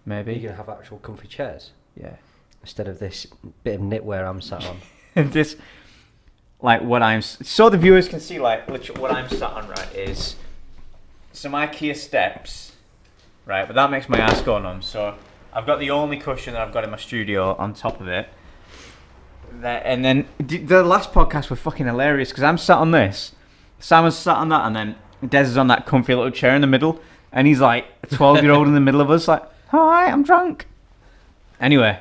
maybe. You're going to have actual comfy chairs? Yeah. Instead of this bit of knitwear I'm sat on. This, like, so the viewers can see, like, literally what I'm sat on, right, is some IKEA steps, right, but that makes my ass go numb, so I've got the only cushion that I've got in my studio on top of it. And then the last podcast were fucking hilarious, because I'm sat on this, Simon's sat on that, and then Des is on that comfy little chair in the middle, and he's like a 12-year-old in the middle of us, like, hi, I'm drunk. Anyway.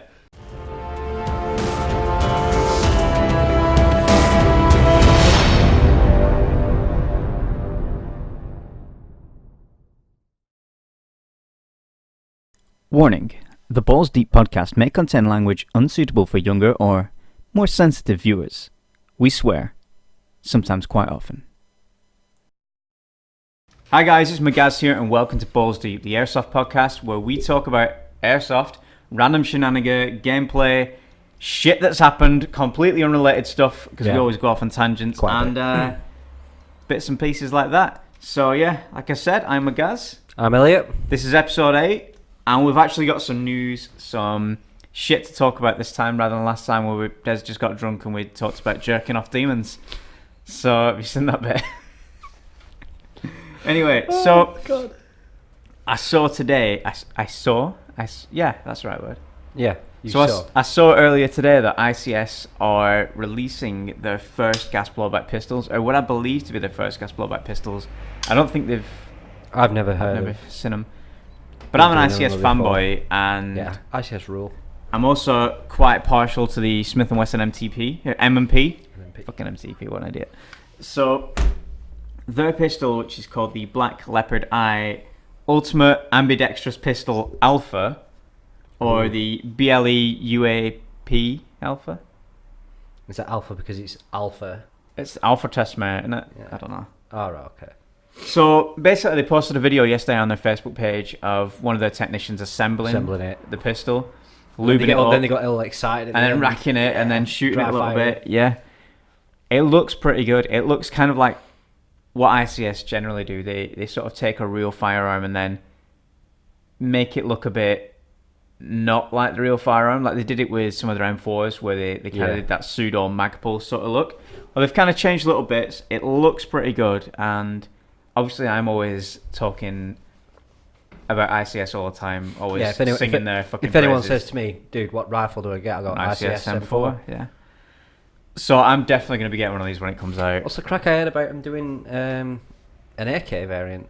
Warning. The Balls Deep podcast may contain language unsuitable for younger or more sensitive viewers. We swear. Sometimes quite often. Hi guys, it's Magaz here and welcome to Balls Deep, the Airsoft Podcast where we talk about Airsoft, random shenanigan, gameplay, shit that's happened, completely unrelated stuff because we always go off on tangents and bits and pieces like that. So yeah, like I said, I'm Magaz. I'm Elliot. This is episode 8. And we've actually got some news, some shit to talk about this time rather than last time where Des just got drunk and we talked about jerking off demons. So, have you seen that bit? Anyway, God. I saw today, yeah, that's the right word. Yeah, I saw earlier today that ICS are releasing their first gas blowback pistols, or what I believe to be their first gas blowback pistols. I don't think I've never seen them. But I'm an ICS fanboy, and yeah, ICS rule. I'm also quite partial to the Smith & Wesson M&P. Fucking MTP, what an idiot. So, their pistol, which is called the Black Leopard Eye Ultimate Ambidextrous Pistol Alpha, or the BLE UAP Alpha. Is that alpha because it's alpha? It's alpha test, mate, isn't it? Yeah. I don't know. Oh, right, okay. So basically they posted a video yesterday on their Facebook page of one of their technicians assembling it, the pistol, lubing it up, then they got all excited, and then racking it, and then shooting it a little bit. Yeah, it looks pretty good. It looks kind of like what ICS generally do. They sort of take a real firearm and then make it look a bit not like the real firearm. Like they did it with some of their M4s where they kind of did that pseudo Magpul sort of look. Well, they've kind of changed little bits. It looks pretty good, and obviously, I'm always talking about ICS all the time, always singing their fucking If anyone praises. says to me, dude, what rifle do I get? I go, ICS M4, yeah. So I'm definitely going to be getting one of these when it comes out. What's the crack I heard about them doing an AK variant?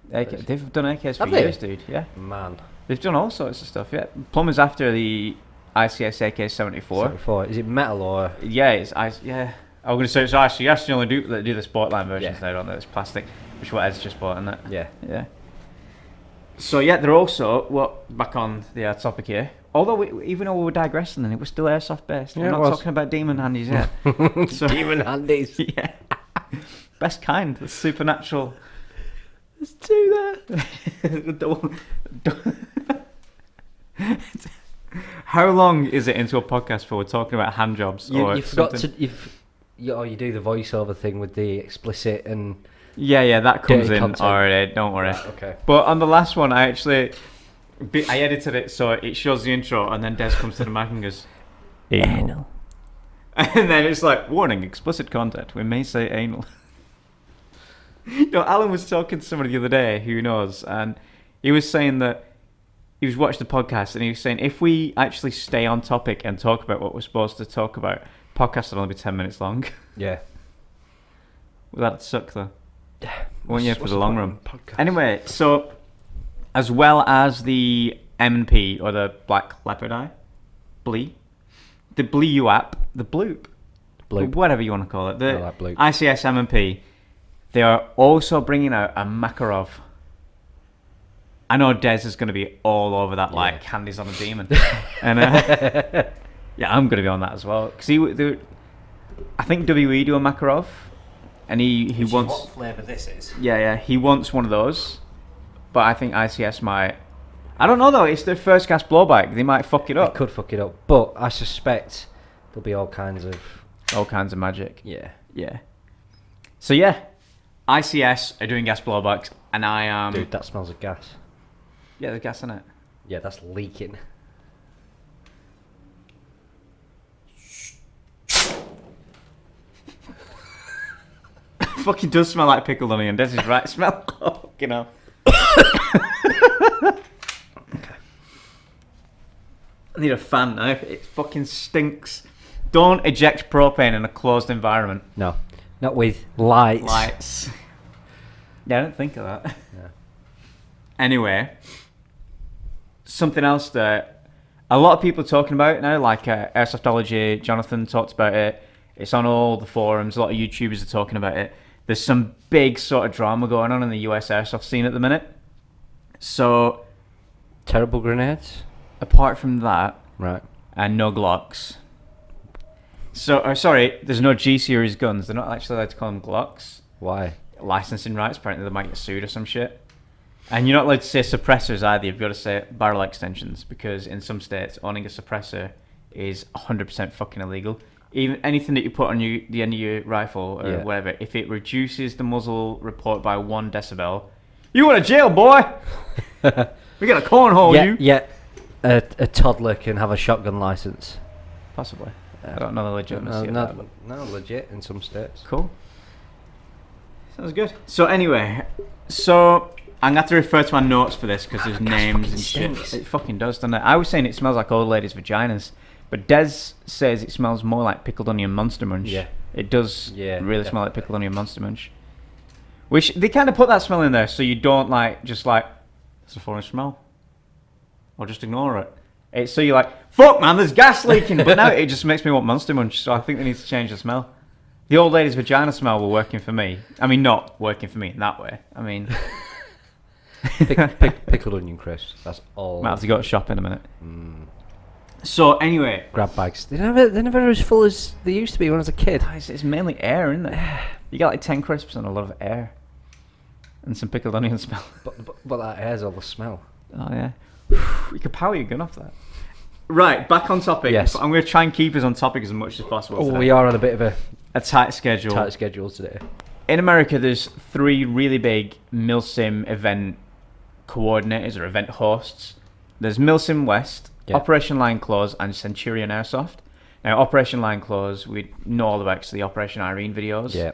They've done AKs for Have they? years, dude, yeah. Man. They've done all sorts of stuff, yeah. Plumber's after the ICS AK-74. 74. Is it metal or...? Yeah, it's yeah. I was going to say it's ICS, you only do the Sportline versions now, don't they? It's plastic. Which is what Ed's just bought, isn't it? Yeah. So yeah, they're also back on the topic here. Although even though we were digressing, then it was still airsoft based. Yeah, we're not talking about demon handies yet. Demon handies. Yeah. Best kind. The supernatural. There's two there. How long is it into a podcast for we're talking about hand jobs? You forgot to. You do the voiceover thing with the explicit and. Yeah, that comes dirty in content. already. Don't worry. Right, okay. But on the last one, I edited it so it shows the intro, and then Des comes to the mic and goes, anal. And then it's like, warning, explicit content. We may say anal. Alan was talking to somebody the other day who knows, and he was saying that he was watching the podcast, and he was saying if we actually stay on topic and talk about what we're supposed to talk about, podcast will only be 10 minutes long. Yeah. Well, that'd suck though. Yeah. Won't you for the long run? Podcast? Anyway, so as well as the M&P or the Black Leopard Eye, the BLE the Bloop, whatever you want to call it, the ICS M&P, they are also bringing out a Makarov. I know Des is going to be all over that, like candies on a demon, and yeah, I'm going to be on that as well. Because I think WE do a Makarov. And he wants... What flavour this is? Yeah, he wants one of those. But I think ICS might... I don't know though, it's their first gas blowback. They might fuck it up. They could fuck it up. But I suspect there'll be all kinds of magic. Yeah. So yeah, ICS are doing gas blowbacks, and I am... Dude, that smells of gas. Yeah, there's gas in it. Yeah, that's leaking. Fucking does smell like pickled onion. This is right smell. Oh, you know. I need a fan now. It fucking stinks. Don't eject propane in a closed environment. No, not with lights. Lights. Yeah, I didn't think of that. Yeah. Anyway, something else that a lot of people are talking about it now, like Airsoftology, Jonathan talked about it. It's on all the forums. A lot of YouTubers are talking about it. There's some big sort of drama going on in the US airsoft scene at the minute. So, Terrible grenades. apart from that, Right. and no Glocks. So, sorry, there's no G series guns. They're not actually allowed to call them Glocks. Why? Licensing rights. Apparently, they might get sued or some shit. And you're not allowed to say suppressors either. You've got to say barrel extensions because in some states, owning a suppressor is 100% fucking illegal. Even anything that you put on the end of your rifle or whatever, if it reduces the muzzle report by 1 decibel, you go to jail, boy. We got a cornhole you. Yeah. A toddler can have a shotgun license. Possibly. I don't know the legitimacy of that. No, legit in some states. Cool. Sounds good. So anyway, I'm going to have to refer to my notes for this because there's names and shit. Stinks. It fucking does, doesn't it? I was saying it smells like old ladies' vaginas, but Des says it smells more like pickled onion monster munch. Yeah. It does really smell like definitely. pickled onion monster munch. Which, they kind of put that smell in there so you don't it's a foreign smell. Or just ignore it. It's so you're like, fuck man, there's gas leaking. But now it just makes me want monster munch, so I think they need to change the smell. The old lady's vagina smell were working for me. I mean, not working for me in that way. I mean... Pickled onion crisps. That's all. Might have to go to shop in a minute. So anyway... Grab bags. They're never as full as they used to be when I was a kid. It's mainly air, isn't it? You got like 10 crisps and a lot of air. And some pickled onion smell. But that air's all the smell. Oh, yeah. You could power your gun off that. Right, back on topic. Yes. I'm going to try and keep us on topic as much as possible today. We are on a bit of a tight schedule. tight schedule today. In America, there's 3 really big MilSim event coordinators or event hosts. There's MilSim West, Operation Lion Claws, and Centurion Airsoft. Now, Operation Lion Claws, we know all about the Operation Irene videos. Yeah.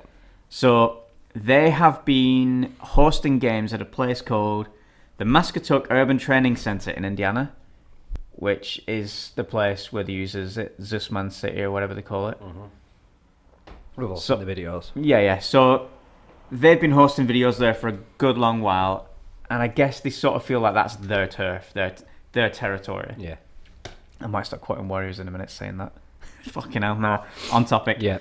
So they have been hosting games at a place called the Mascatuck Urban Training Center in Indiana, which is the place where they use Zussman City or whatever they call it. We've all seen the videos. Yeah. So they've been hosting videos there for a good long while, and I guess they sort of feel like that's their turf, their territory. Yeah. I might start quoting Warriors in a minute saying that. Fucking hell, no. On topic. Yeah.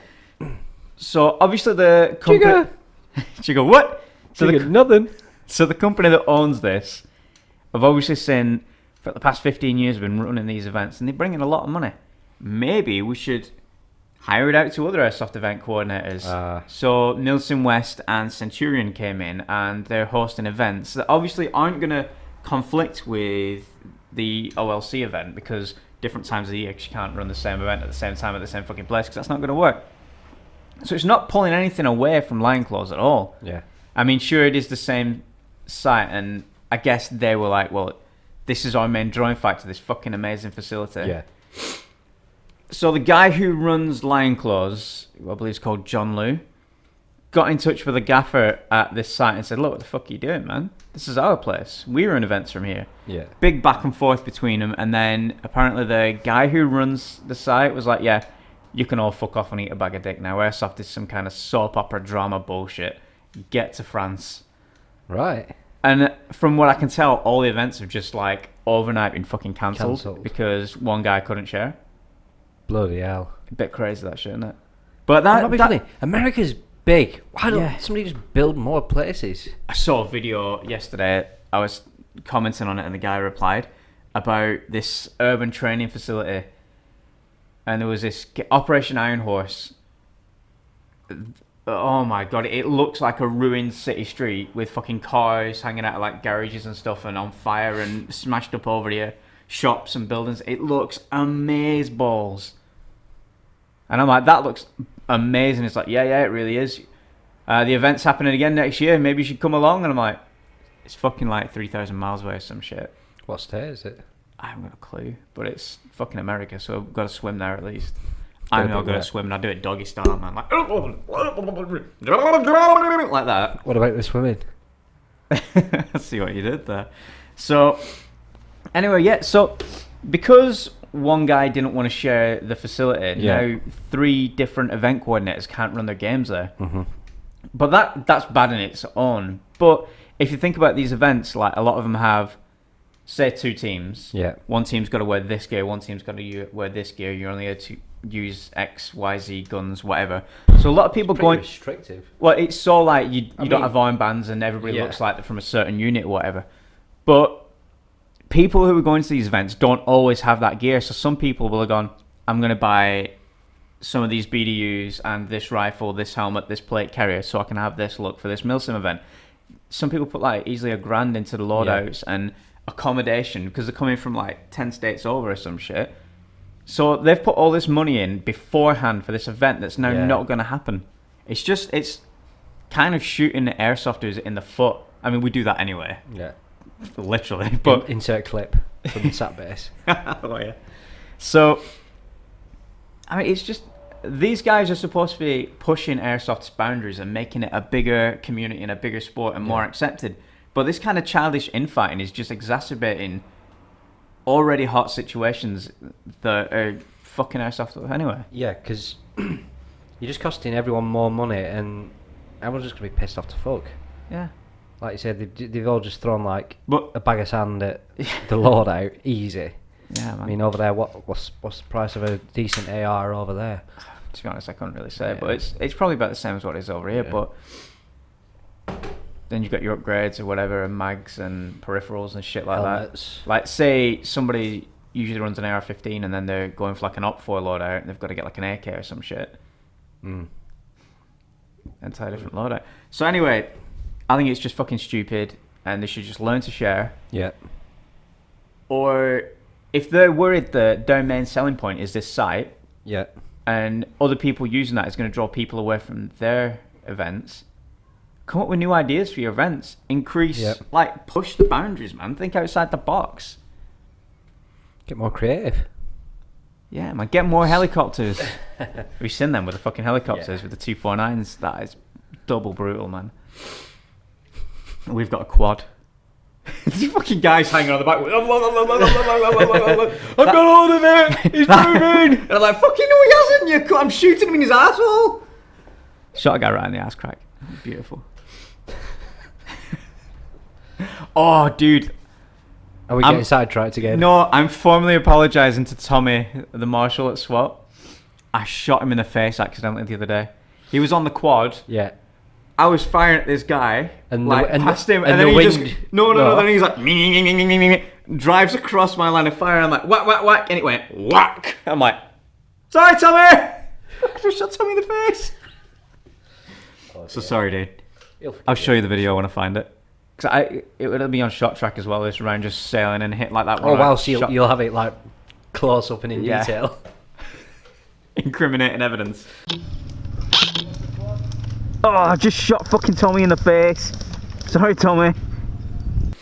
So obviously the company... Chigga, what? Nothing. So the company that owns this have obviously seen for the past 15 years been running these events and they bring in a lot of money. Maybe we should hire it out to other airsoft event coordinators. So MilSim West and Centurion came in and they're hosting events that obviously aren't going to conflict with the OLC event because different times of the year you can't run the same event at the same time at the same fucking place because that's not going to work. So it's not pulling anything away from Lion Claws at all. Yeah. I mean, sure, it is the same site, and I guess they were like, well, this is our main drawing factor, this fucking amazing facility. Yeah. So the guy who runs Lion Claws, who I believe is called John Liu, got in touch with a gaffer at this site and said, look, what the fuck are you doing, man? This is our place. We run events from here. Yeah. Big back and forth between them, and then apparently the guy who runs the site was like, yeah, you can all fuck off and eat a bag of dick now. Airsoft is some kind of soap opera drama bullshit. Get to France. Right. And from what I can tell, all the events have just like overnight been fucking cancelled because one guy couldn't share. Bloody hell. A bit crazy that shit, isn't it? But that funny. America's big. Why don't somebody just build more places? I saw a video yesterday. I was commenting on it and the guy replied about this urban training facility. And there was this Operation Iron Horse. Oh my god, it looks like a ruined city street with fucking cars hanging out of like garages and stuff and on fire and smashed up over here. Shops and buildings. It looks amazeballs. And I'm like, that looks amazing. It's like, yeah, it really is. The event's happening again next year. Maybe you should come along. And I'm like, it's fucking like 3,000 miles away or some shit. What state is it? I haven't got a clue, but it's fucking America, so I've got to swim there at least. I'm not good at swimming. I do it doggy style, man. Like that. What about the swimming? Let's see what you did there. So, anyway, yeah. So, because one guy didn't want to share the facility, now 3 different event coordinators can't run their games there. Mm-hmm. But that's bad in its own. But if you think about these events, like a lot of them have, say, 2 teams. Yeah. One team's got to wear this gear. One team's got to wear this gear. You're only able to use X, Y, Z guns, whatever. So a lot of people going restrictive. Well, it's so like you don't have armbands and everybody looks like they're from a certain unit or whatever. But people who are going to these events don't always have that gear. So some people will have gone, I'm going to buy some of these BDUs and this rifle, this helmet, this plate carrier, so I can have this look for this Milsim event. Some people put like easily $1,000 into the loadouts and accommodation because they're coming from like 10 states over or some shit. So they've put all this money in beforehand for this event that's now not going to happen. It's kind of shooting the airsofters in the foot. I mean, we do that anyway. Yeah. Literally. But insert clip from the sat base. Oh, yeah. So, I mean, it's just, these guys are supposed to be pushing airsoft's boundaries and making it a bigger community and a bigger sport and more accepted. But this kind of childish infighting is just exacerbating already hot situations that are fucking airsoft up anyway. Yeah, because you're just costing everyone more money and everyone's just going to be pissed off to fuck. Yeah. Like you said, they've all just thrown like a bag of sand at the loadout, easy. Yeah, man. I mean, over there, what's the price of a decent AR over there? To be honest, I couldn't really say, but it's probably about the same as what it is over here, but then you've got your upgrades or whatever, and mags and peripherals and shit like Helmets. that. Like, say somebody usually runs an AR-15 and then they're going for like an Op 4 loadout and they've got to get like an AK or some shit. Entire different loadout. So anyway, I think it's just fucking stupid and they should just learn to share. Yeah. Or if they're worried that their main selling point is this site, and other people using that is going to draw people away from their events, come up with new ideas for your events. Increase, like, push the boundaries, man. Think outside the box. Get more creative. Yeah, man. Get more helicopters. We've seen them with the fucking helicopters with the 249s. That is double brutal, man. We've got a quad. These fucking guys hanging on the back. I've got hold of it. He's moving. And I'm like, fucking no, he hasn't. I'm shooting him in his asshole. Shot a guy right in the ass crack. Beautiful. Oh, dude. Are we getting sidetracked again? No, I'm formally apologising to Tommy, the marshal at SWAT. I shot him in the face accidentally the other day. He was on the quad. Yeah. I was firing at this guy, and past him, and then he just then he's like drives across my line of fire. And I'm like whack, whack, whack, and it went whack. I'm like, sorry, Tommy. I just shot Tommy in the face. So sorry, dude. I'll show you the video when I find it. Cause it would be on Shot Track as well. This round just sailing and hit like that. Oh wow! So you'll have it like close up and in detail. Incriminating evidence. Oh, I just shot fucking Tommy in the face. Sorry, Tommy. And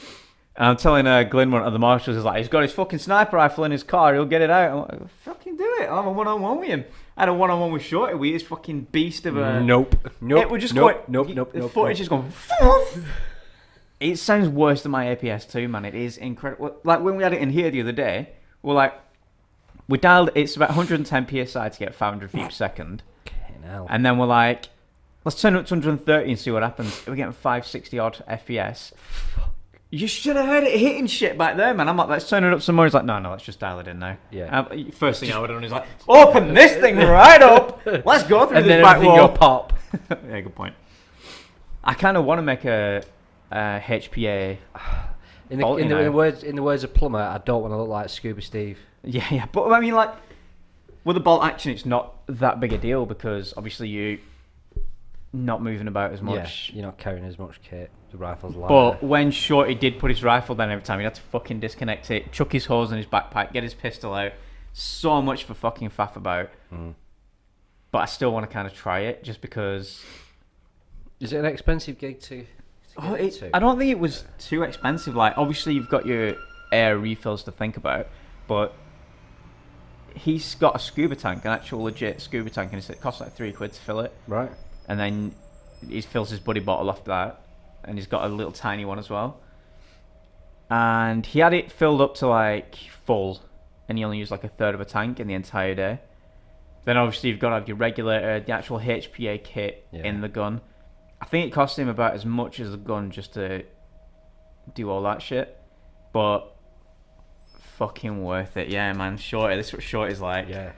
I'm telling Glenn, one of the marshals, is like, he's got his fucking sniper rifle in his car, he'll get it out. I'm like, fucking do it. I'll have a one-on-one with him. I had a one-on-one with Shorty. We this fucking beast of a... Nope. It would just go... The footage is going... It sounds worse than my APS too, man. It is incredible. Like, when we had it in here the other day, we're like... We dialed... It's about 110 PSI to get 500 feet per second. And then we're like... Let's turn it up to 130 and see what happens. We're getting 560 odd FPS. You should have heard it hitting shit back there, man. I'm like, let's turn it up some more. He's like, no, let's just dial it in now. Yeah. First thing I would have done is like, open this thing right up. Let's go through this back wall. And then go pop. Yeah, good point. I kind of want to make a HPA. In the words of Plumber, I don't want to look like Scuba Steve. Yeah. But I mean, like, with the bolt action, it's not that big a deal because obviously you... not moving about as much. Yeah, you're not carrying as much kit. The rifle's lighter. But when Shorty did put his rifle down every time, he had to fucking disconnect it, chuck his hose in his backpack, get his pistol out. So much for fucking faff about. But I still want to kind of try it just because... Is it an expensive gig to get into? I don't think it was too expensive. Like, obviously you've got your air refills to think about, but he's got a scuba tank, an actual legit scuba tank, and it costs like £3 to fill it. Right. And then he fills his buddy bottle off that, and he's got a little tiny one as well. And he had it filled up to like full, and he only used like a third of a tank in the entire day. Then obviously you've got to have your regulator, the actual HPA kit in the gun. I think it cost him about as much as the gun just to do all that shit, but fucking worth it. Yeah, man. Shorty, this is what Shorty's like. Yeah.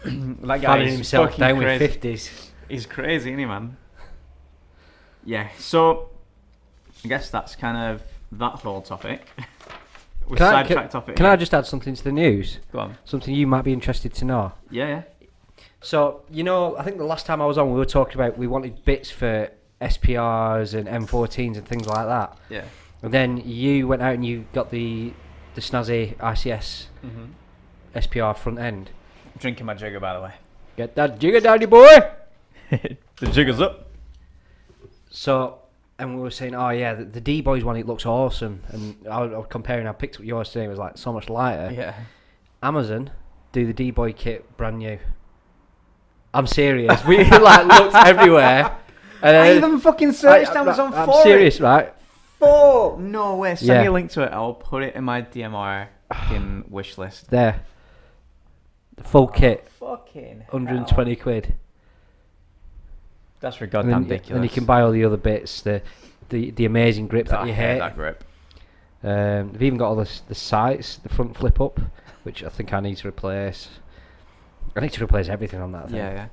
That guy is himself fucking down crazy. with 50s. He's crazy, isn't he, man? Yeah. So I guess that's kind of that whole topic. We sidetracked off it. Can I just add something to the news? Go on. Something you might be interested to know. Yeah. So, I think the last time I was on, we were talking about we wanted bits for SPRs and M14s and things like that. Yeah. And then you went out and you got the snazzy ICS SPR front end. Drinking my jigger, by the way. Get that jigger down, you boy! The jigger's up. So, and we were saying, oh yeah, the D-Boys one, it looks awesome. And I was comparing, I picked up yours today, it was like so much lighter. Yeah. Amazon do the D-Boy kit brand new. I'm serious. We looked everywhere. And I even fucking searched Amazon for it. I'm serious, right? No way. Send me Yeah. a link to it. I'll put it in my DMR fucking wish list. There. The full kit. Fucking 120 quid. That's And goddamn then, ridiculous. and you can buy all the other bits. The amazing grip that I you hate hate. that grip. They've even got all the sights, the front flip up, which I think I need to replace. I need to replace everything on that thing. Yeah.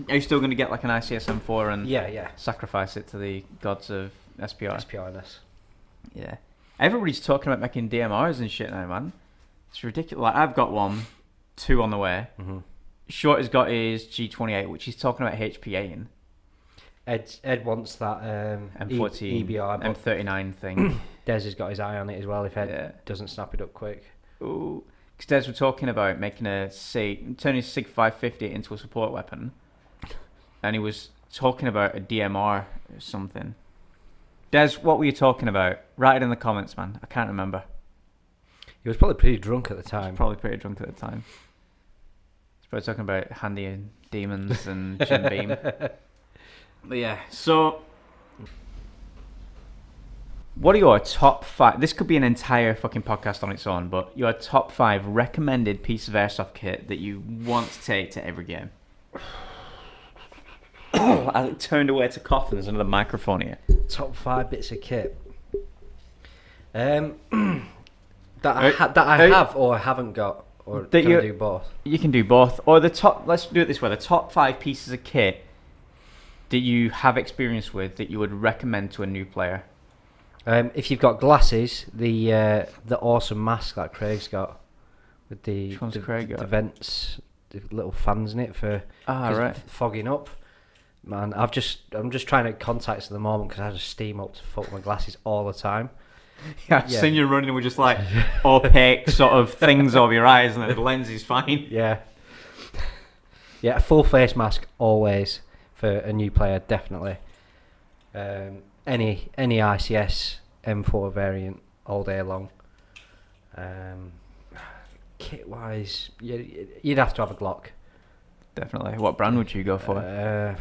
Are you still going to get like an ICS M4 and Yeah. sacrifice it to the gods of SPR? SPRness. Yeah. Everybody's talking about making DMRs and shit now, man. It's ridiculous. Like, I've got 2 on the way. Mm-hmm. Short has got his G28, which he's talking about HPA in. Ed wants that M14, EBR, but M39 thing. Des has got his eye on it as well if Ed doesn't snap it up quick. Ooh. Because Des were talking about making turning a SIG 550 into a support weapon. And he was talking about a DMR or something. Des, what were you talking about? Write it in the comments, man. I can't remember. He was probably pretty drunk at the time. Probably pretty drunk at the time. He's probably talking about handy and demons and Jim Beam. But yeah, so what are your top 5? This could be an entire fucking podcast on its own, but your top 5 recommended piece of airsoft kit that you want to take to every game. I turned away to cough and there's another microphone here. Top 5 bits of kit. That I have or haven't got, or that can I do both? You can do both, or the top. Let's do it this way: the top 5 pieces of kit that you have experience with that you would recommend to a new player. If you've got glasses, the awesome mask that Craig's got with the Which one's Craig got? the vents, the little fans in it for Right. fogging up. Man, I'm just trying to contacts at the moment because I just steam up to fuck my glasses all the time. Yeah, I've seen you running with just like opaque sort of things over your eyes, and the lens is fine. Yeah, a full face mask always for a new player, definitely. Any ICS M4 variant all day long. Kit wise, you'd have to have a Glock. Definitely. What brand would you go for?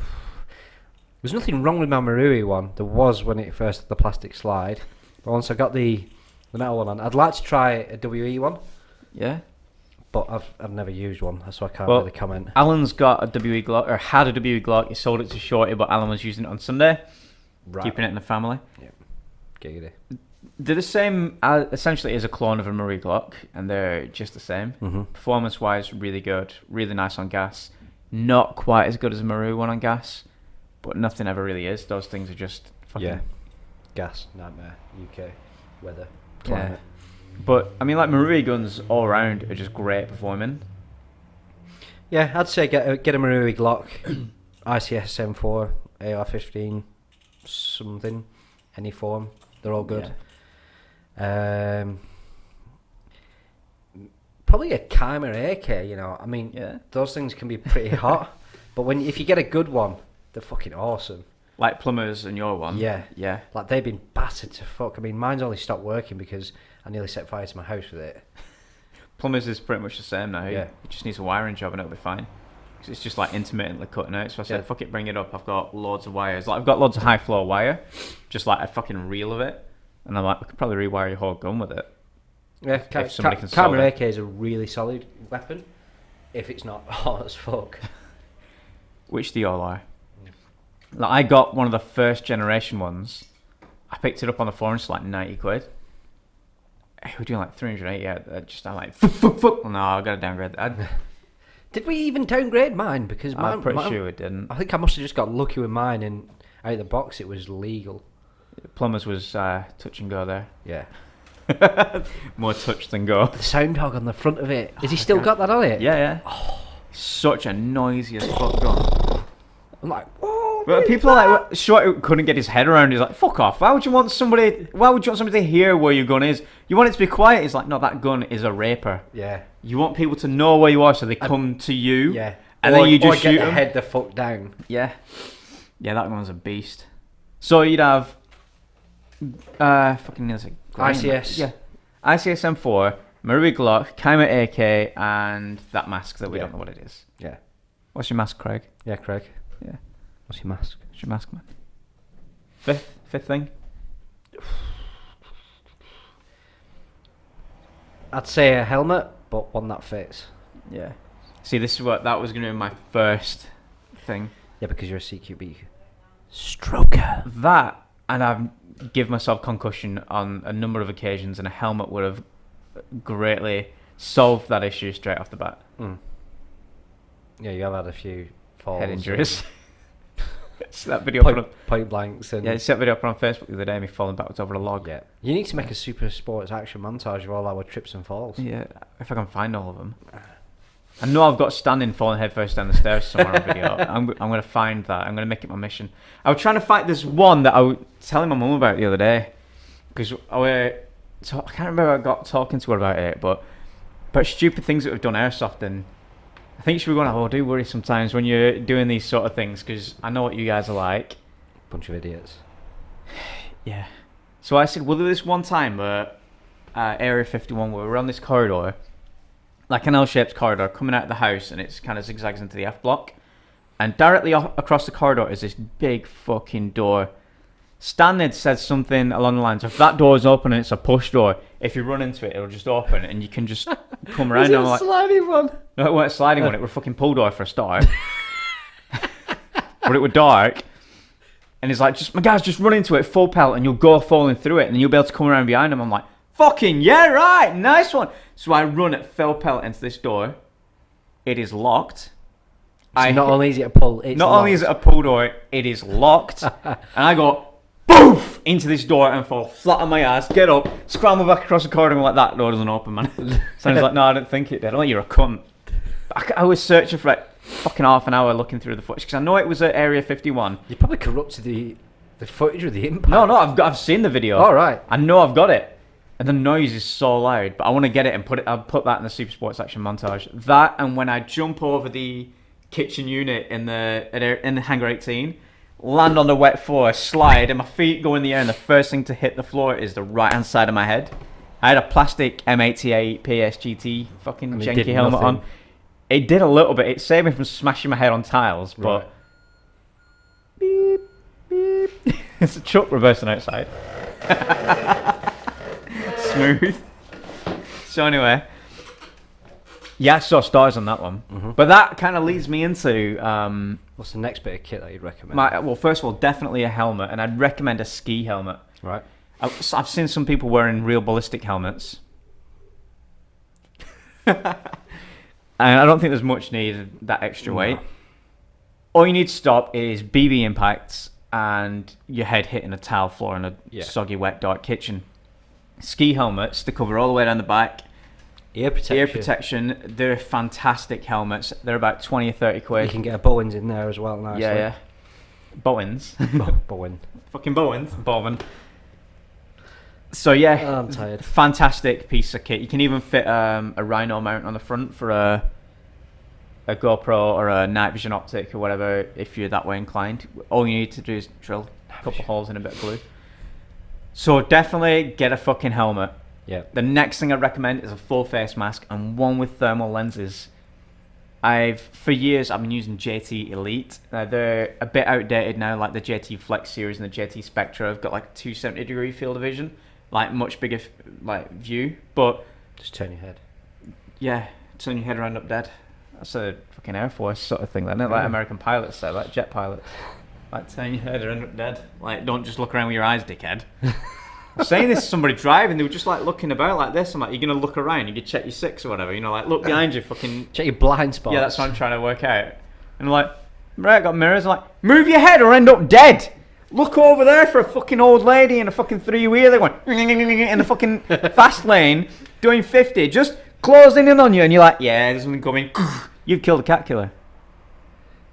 There's nothing wrong with my Marui one. There was when it first had the plastic slide. But once I got the metal one on, I'd like to try a WE one. Yeah. But I've never used one, so I can't really comment. Alan's got a WE Glock, or had a WE Glock. He sold it to Shorty, but Alan was using it on Sunday, keeping it in the family. Yeah, giggity. They're the same, essentially, as a clone of a Marie Glock, and they're just the same. Mm-hmm. Performance-wise, really good, really nice on gas. Not quite as good as a Maru one on gas, but nothing ever really is. Those things are just fucking... Gas, nightmare, UK, weather, climate. Yeah. But, I mean, like, Marui guns all around are just great performing. Yeah, I'd say get a Marui Glock, ICS M4, AR-15, something, any form. They're all good. Yeah. Probably a Keimer AK, I mean, those things can be pretty hot, but if you get a good one, they're fucking awesome. Like Plumbers and your one. Yeah. Yeah. Like, they've been battered to fuck. I mean, mine's only stopped working because I nearly set fire to my house with it. Plumbers is pretty much the same now. Yeah. It just needs a wiring job and it'll be fine. Because it's just like intermittently cutting out. So I said, fuck it, bring it up. I've got loads of wires. Like I've got loads of high flow wire, just like a fucking reel of it. And I'm like, I could probably rewire your whole gun with it. Yeah, if somebody can solve Camera it. AK is a really solid weapon. If it's not hot as fuck. Which they all are. Like I got one of the first generation ones. I picked it up on the forums for like 90 quid. We're doing like 380. I'm like, fuck. No, I got to downgrade that. Did we even downgrade mine? Because I'm pretty sure we didn't. I think I must have just got lucky with mine, and out of the box it was legal. Plumbers was touch and go there. Yeah. More touch than go. The sound hog on the front of it. Has he still got that on it? Yeah, yeah. Oh. Such a noisy as fuck gun. I'm like, oh. But people are like, Short couldn't get his head around. He's like, fuck off. Why would you want somebody to hear where your gun is? You want it to be quiet. He's like, no, that gun is a raper. Yeah. You want people to know where you are so they come to you. Yeah. And then you just shoot get them. Head the fuck down. Yeah. Yeah, that one's a beast. So you'd have fucking ICS. Yeah. ICS M4, Marubi Glock, Kaima AK, and that mask that we don't know what it is. Yeah. What's your mask, Craig? Yeah, Craig. Yeah. What's your mask? What's your mask, man? Fifth thing? I'd say a helmet, but one that fits. Yeah. See, this is what that was going to be my first thing. Yeah, because you're a CQB stroker. That, and I've given myself concussion on a number of occasions, and a helmet would have greatly solved that issue straight off the bat. Mm. Yeah, you have had a few falls. Head injuries. It's that video point blanks. And it's that video up on Facebook the other day, me falling backwards over a log. Yeah. You need to make a super sports action montage of all our trips and falls. Yeah, if I can find all of them. I know I've got standing falling headfirst down the stairs somewhere on video. I'm going to find that. I'm going to make it my mission. I was trying to find this one that I was telling my mum about the other day. Because I can't remember I got talking to her about it, but stupid things that we've done airsoft, and I think she was going, I do worry sometimes when you're doing these sort of things, because I know what you guys are like. Bunch of idiots. Yeah. So I said, well, there was one time Area 51 where we were on this corridor, like an L-shaped corridor coming out of the house, and it's kind of zigzags into the F block, and directly across the corridor is this big fucking door. Stan said something along the lines of, that door's open and it's a push door. If you run into it, it'll just open and you can just come around. Was it a sliding one? No, it weren't a sliding one. It was a fucking pull door for a start. But it was dark. And he's like, Magaz, just run into it, full pelt, and you'll go falling through it, and you'll be able to come around behind him. I'm like, fucking yeah, right, nice one. So I run at full pelt into this door. It is locked. So not only is it a pull, it's not locked. only is it a pull door, it is locked. And I go, boof, into this door and fall flat on my ass, get up, scramble back across the corridor, and like, that door doesn't open, man. So he's like, no, I don't think it did. I'm like, you're a cunt. I was searching for like fucking half an hour looking through the footage, because I know it was at Area 51. You probably corrupted the footage of the impact. No, I've seen the video. All right. I know I've got it. And the noise is so loud, but I want to get it and I'll put that in the Super Sports Action montage. That, and when I jump over the kitchen unit in the Hangar 18, land on the wet floor, slide, and my feet go in the air, and the first thing to hit the floor is the right hand side of my head. I had a plastic M88 PSGT fucking janky helmet on. It did a little bit. It saved me from smashing my head on tiles, but beep, beep. It's a truck reversing outside. Smooth. So anyway, yeah, I saw stars on that one. Mm-hmm. But that kind of leads me into what's the next bit of kit that you'd recommend? Well, first of all, definitely a helmet, and I'd recommend a ski helmet. Right. I've seen some people wearing real ballistic helmets. And I don't think there's much need that extra weight. All you need to stop is BB impacts and your head hitting a tile floor in a soggy, wet, dark kitchen. Ski helmets to cover all the way down the back. Ear protection. They're fantastic helmets. They're about 20 or 30 quid. You can get a Bowens in there as well, nicely. Yeah. Bowens. Bowen. Fucking Bowens. Bowen. So yeah, I'm tired. Fantastic piece of kit. You can even fit a Rhino mount on the front for a GoPro or a night vision optic or whatever, if you're that way inclined. All you need to do is drill a couple holes in a bit of glue. So definitely get a fucking helmet. Yeah. The next thing I'd recommend is a full face mask and one with thermal lenses. For years I've been using JT Elite. They're a bit outdated now, like the JT Flex series and the JT Spectra have got like 270-degree field of vision, like much bigger like view. But just turn your head. Yeah, turn your head around up dead. That's a fucking Air Force sort of thing, isn't it? Like American pilots say, like jet pilots. Like turn your head around up dead. Like don't just look around with your eyes, dickhead. I'm saying this to somebody driving, they were just like looking about like this. I'm like, you're gonna look around, you could check your six or whatever, you know, like look behind you, fucking check your blind spots. Yeah, that's what I'm trying to work out. And I'm like, right, I got mirrors. I'm like, move your head or end up dead. Look over there for a fucking old lady in a fucking three-wheeler going in the fucking fast lane doing 50, just closing in on you, and you're like, yeah, there's something coming. You've killed a cat killer.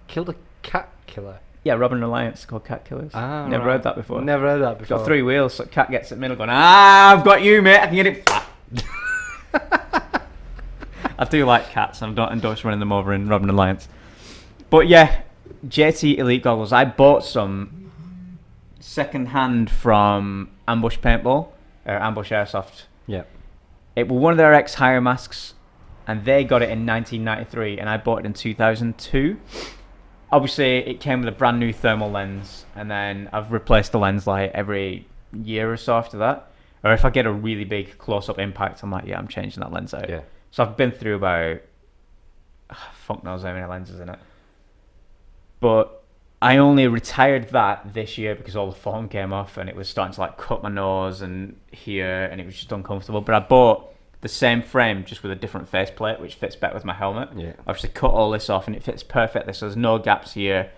Killed a cat killer? Yeah, Robin Alliance called cat killers. Never heard that before. Never heard that before. Got 3 wheels, so cat gets at middle going, I've got you, mate, I can get it flat. I do like cats, I don't endorse running them over in Robin Alliance. But yeah, JT Elite goggles. I bought some second hand from Ambush Paintball, or Ambush Airsoft. Yeah. It was one of their ex-hire masks, and they got it in 1993, and I bought it in 2002. Obviously, it came with a brand new thermal lens, and then I've replaced the lens like every year or so after that. Or if I get a really big close-up impact, I'm like, yeah, I'm changing that lens out. Yeah. So I've been through about, fuck knows how many lenses in it. But I only retired that this year because all the foam came off, and it was starting to like cut my nose and here, and it was just uncomfortable. But I bought the same frame just with a different faceplate, which fits better with my helmet. Yeah. I've just cut all this off, and it fits perfectly. So there's no gaps here.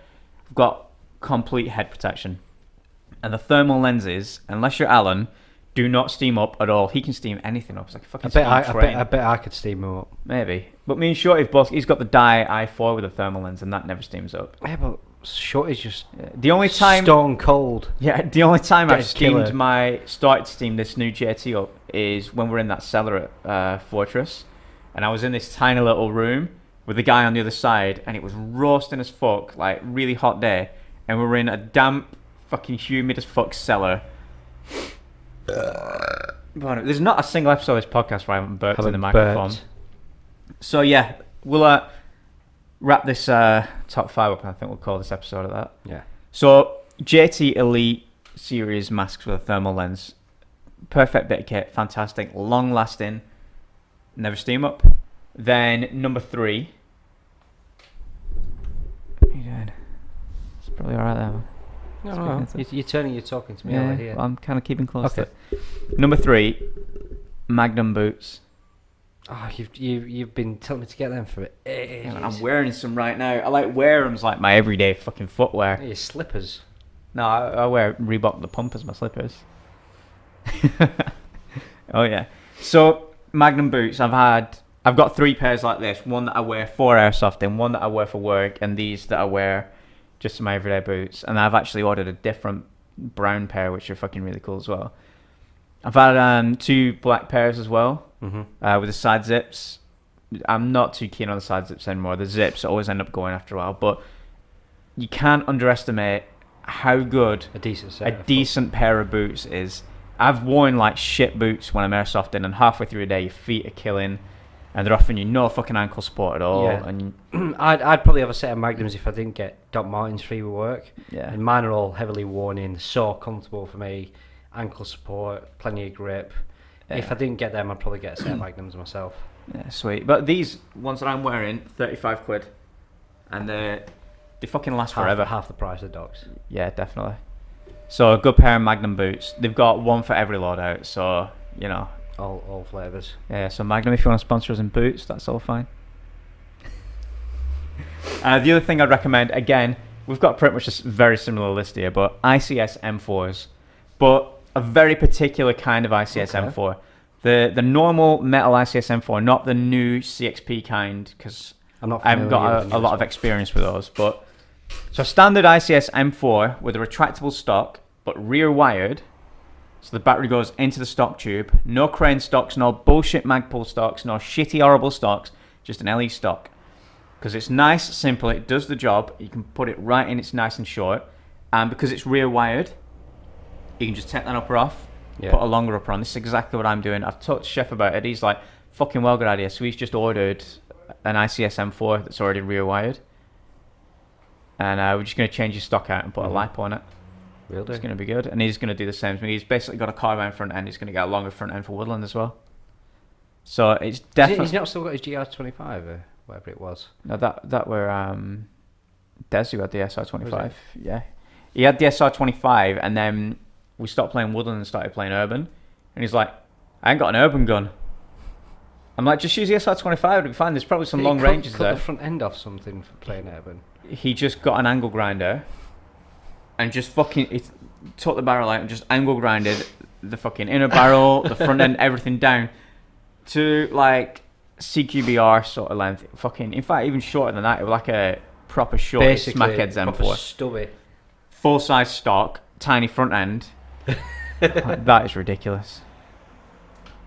I've got complete head protection, and the thermal lenses, unless you're Alan, do not steam up at all. He can steam anything up. It's like a fucking I bet I could steam him up. Maybe. But me and Shorty both, he's got the Dye i4 with a thermal lens, and that never steams up. Yeah, but Shorty's just the only time stone cold. Yeah, the only time I've killer. started to steam this new JT up is when we're in that cellar at Fortress, and I was in this tiny little room with the guy on the other side, and it was roasting as fuck, like really hot day, and we were in a damp, fucking humid as fuck cellar. There's not a single episode of this podcast where I haven't burped in the microphone. So yeah, we'll wrap this top 5 up, and I think we'll call this episode of that. Yeah. So JT Elite series masks with a thermal lens, perfect bit of kit, fantastic, long lasting, never steam up. Then number 3. What are you doing? It's probably alright there, man. No. You're talking to me yeah, over here. Well, I'm kind of keeping close Okay. to it. Number 3, Magnum boots. Oh, you've been telling me to get them for ages. Yeah, man, I'm wearing some right now. I like wear them as like my everyday fucking footwear. Your slippers. No, I wear Reebok the Pump as my slippers. Oh yeah. So Magnum boots. I've got 3 pairs like this. One that I wear for airsoft, and one that I wear for work, and these that I wear just my everyday boots. And I've actually ordered a different brown pair, which are fucking really cool as well. I've had 2 black pairs as well, with the side zips. I'm not too keen on the side zips anymore. The zips always end up going after a while, but you can't underestimate how good a decent pair of boots is. I've worn like shit boots when I'm airsofting, and halfway through a day your feet are killing, and they're offering you no fucking ankle support at all. Yeah. And I'd probably have a set of Magnums if I didn't get Doc Martens free with work. Yeah. And mine are all heavily worn in, so comfortable for me. Ankle support, plenty of grip. Yeah. If I didn't get them, I'd probably get a set of Magnums myself. Yeah, sweet. But these ones that I'm wearing, 35 quid, and they fucking last forever. Half the price of Docs. Yeah, definitely. So a good pair of Magnum boots. They've got one for every loadout, so you know. All flavours. Yeah, so Magnum, if you want to sponsor us in boots, that's all fine. The other thing I'd recommend, again, we've got pretty much a very similar list here, but ICS M4s, but a very particular kind of ICS M4. The normal metal ICS M4, not the new CXP kind, because I haven't got a lot of experience with those. But so standard ICS M4 with a retractable stock, but rear wired. So the battery goes into the stock tube. No crane stocks, no bullshit Magpul stocks, no shitty horrible stocks, just an LE stock. Because it's nice, simple, it does the job. You can put it right in, it's nice and short. And because it's rear wired, you can just take that upper off, put a longer upper on. This is exactly what I'm doing. I've talked to Chef about it. He's like, fucking well, good idea. So he's just ordered an ICS M4 that's already rear-wired. And we're just going to change his stock out and put a LiPo on it. Will do. It's going to be good. And he's going to do the same as me. He's basically got a carbine front end. He's going to get a longer front end for woodland as well. So it's definitely... He's not still got his GR25 or whatever it was? No, that were... Des who had the SR25. Yeah. He had the SR25 and then we stopped playing woodland and started playing urban. And he's like, I ain't got an urban gun. I'm like, just use the SR25, it'll be fine. There's probably some long ranges there. Cut the front end off something for playing urban. He just got an angle grinder and just fucking took the barrel out and just angle grinded the fucking inner barrel, the front end, everything down to like CQBR sort of length. Fucking, in fact, even shorter than that. It was like a proper short Smackhead's M4. Stubby. Full size stock, tiny front end. That is ridiculous.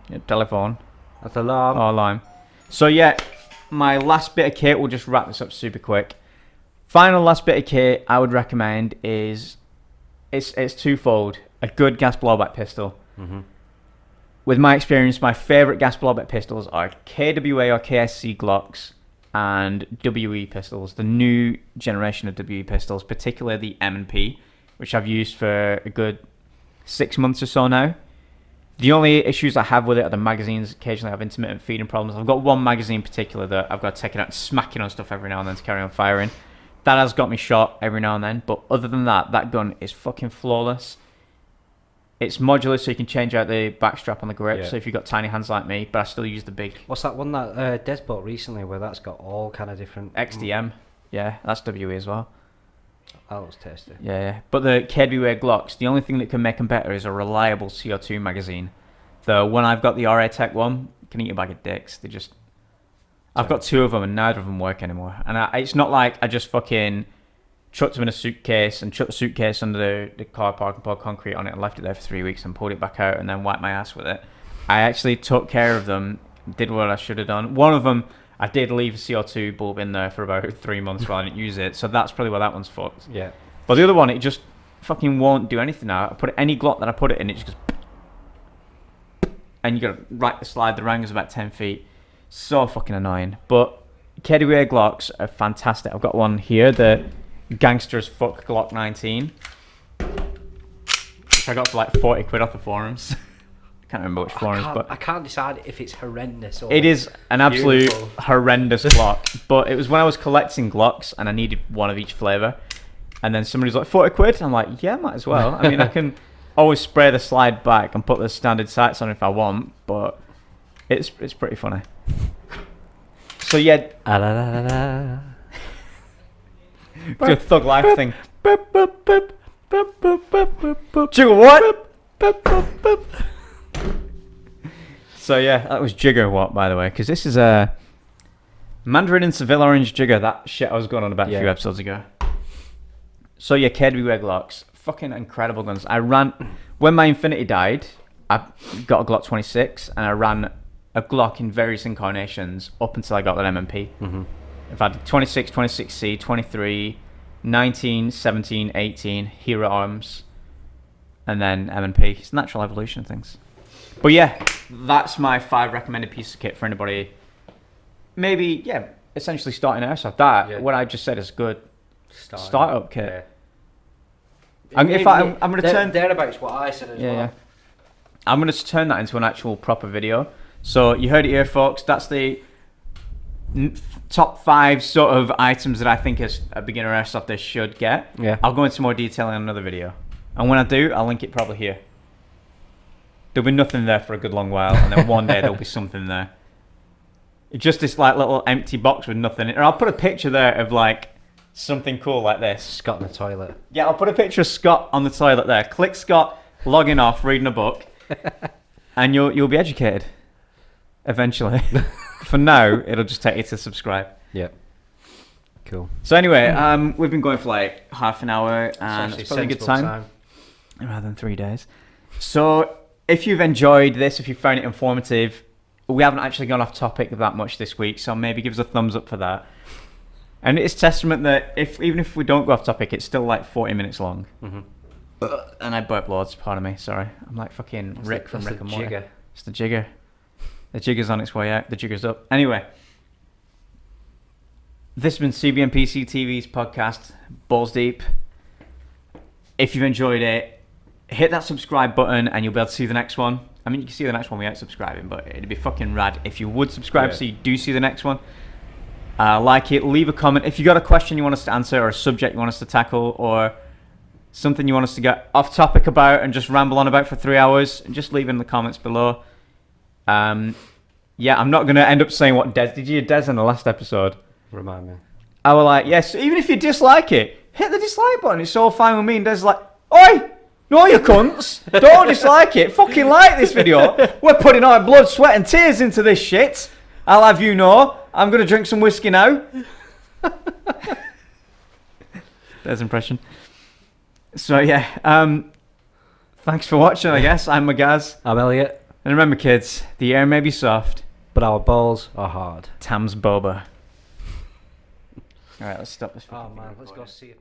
Yeah, telephone. That's alarm. Oh, alarm. So yeah, my last bit of kit, we'll just wrap this up super quick. Final last bit of kit I would recommend is, it's twofold. A good gas blowback pistol. Mm-hmm. With my experience, my favourite gas blowback pistols are KWA or KSC Glocks and WE pistols, the new generation of WE pistols, particularly the M&P, which I've used for a good 6 months or so now. The only issues I have with it are the magazines. Occasionally I have intermittent feeding problems. I've got one magazine in particular that I've got to take it out and smack it on stuff every now and then to carry on firing. That has got me shot every now and then, but other than that, that gun is fucking flawless. It's modular, so you can change out the back strap on the grip, so if you've got tiny hands like me, but I still use the big... What's that one that Des bought recently where that's got all kind of different... XDM. Yeah, that's WE as well. That looks tasty. Yeah. But the KWA Glocks, the only thing that can make them better is a reliable CO2 magazine. Though when I've got the RA Tech one, you can eat a bag of dicks. They just... I've got two of them and neither of them work anymore. And it's not like I just fucking chucked them in a suitcase and chucked the suitcase under the car park and poured concrete on it and left it there for 3 weeks and pulled it back out and then wiped my ass with it. I actually took care of them, did what I should have done. One of them, I did leave a CO2 bulb in there for about 3 months while I didn't use it, so that's probably why that one's fucked. Yeah. But the other one, it just fucking won't do anything now. I put any Glock that I put it in, it just goes... And you gotta right the slide, the range is about 10 feet. So fucking annoying. But KWA Glocks are fantastic. I've got one here, the Gangsters Fuck Glock 19. Which I got for like 40 quid off the forums. I can't remember which forums, but... I can't decide if it's horrendous or... It is an absolute beautiful. Horrendous Glock. But it was when I was collecting Glocks and I needed one of each flavour. And then somebody's like, 40 quid? I'm like, yeah, might as well. I mean, I can always spray the slide back and put the standard sights on if I want, but it's pretty funny. So yeah... Do a Thug Life thing. Jigger what? So yeah, that was Jigger what, by the way, because this is a Mandarin and Seville Orange Jigger, that shit I was going on about a few episodes ago. So yeah, KWA Glocks, fucking incredible guns. I ran, when my Infinity died, I got a Glock 26 and I ran a Glock in various incarnations up until I got that M&P. Mm-hmm. I've had 26, 26C, 23, 19, 17, 18, Hero Arms, and then M&P. It's natural evolution of things. But yeah, that's my 5 recommended pieces of kit for anybody. Maybe, essentially starting Airsoft. What I just said is good startup kit. Yeah. I'm going to turn... Thereabouts what I said as well. Yeah. I'm going to turn that into an actual proper video. So you heard it here, folks. That's the top 5 sort of items that I think as a beginner Airsofter should get. Yeah. I'll go into more detail in another video. And when I do, I'll link it probably here. There'll be nothing there for a good long while, and then one day there'll be something there. Just this like little empty box with nothing in it. Or I'll put a picture there of like something cool like this. Scott in the toilet. Yeah, I'll put a picture of Scott on the toilet there. Click Scott, logging off, reading a book, and you'll be educated. Eventually. For now, it'll just take you to subscribe. Yeah. Cool. So anyway, we've been going for like half an hour, and it's probably a good time. Rather than 3 days. So if you've enjoyed this, if you found it informative, we haven't actually gone off topic that much this week, so maybe give us a thumbs up for that. And it's testament that even if we don't go off topic, it's still like 40 minutes long. Mm-hmm. And I burp loads, pardon me, sorry. I'm like fucking Rick from Rick and Morty. Jigger. It's the jigger. The jigger's on its way out. The jigger's up. Anyway. This has been CBNPC TV's podcast, Balls Deep. If you've enjoyed it, hit that subscribe button and you'll be able to see the next one. I mean, you can see the next one without subscribing, but it'd be fucking rad if you would subscribe so you do see the next one. Like it, leave a comment. If you got a question you want us to answer or a subject you want us to tackle or something you want us to get off topic about and just ramble on about for 3 hours, just leave it in the comments below. Yeah, I'm not going to end up saying what Des... Did you hear Des in the last episode? Remind me. I was like, yes, even if you dislike it, hit the dislike button. It's all fine with me. And Des like, oi! No, you cunts! Don't dislike it. Fucking like this video. We're putting our blood, sweat and tears into this shit. I'll have you know. I'm going to drink some whiskey now. There's impression. So, yeah. Thanks for watching, I guess. I'm Magaz. I'm Elliot. And remember, kids, the air may be soft, but our balls are hard. Tam's boba. Alright, let's stop this. Oh, man. Let's go see if...